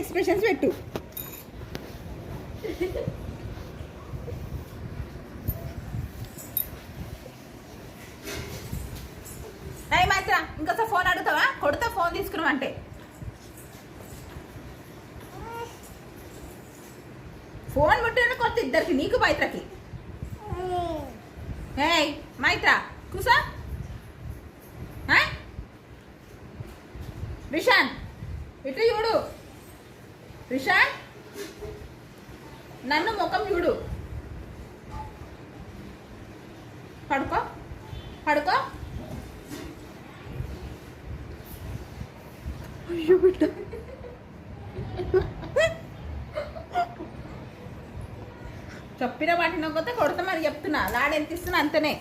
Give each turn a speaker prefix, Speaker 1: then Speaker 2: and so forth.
Speaker 1: Expressions పెట్టు. మైత్ర ఇంకొక phone అడుగుతావా? కొడుతా ఫోన్ తీసుకున్నామంటే. ఫోన్ ముట్టిన కొత్త ఇద్దరికి, నీకు మైత్రకి. ఏయ్ మైత్ర కూసా. రిషాన్ ఇటు చూడు. రిషాన్ నన్ను ముఖం చూడు. పడుకో పడుకో. అయ్యో బిడ్డ, చెప్పిన వాటిని కొత్త కొడతామని చెప్తున్నా. లాడెంత ఇస్తున్నా అంతనే.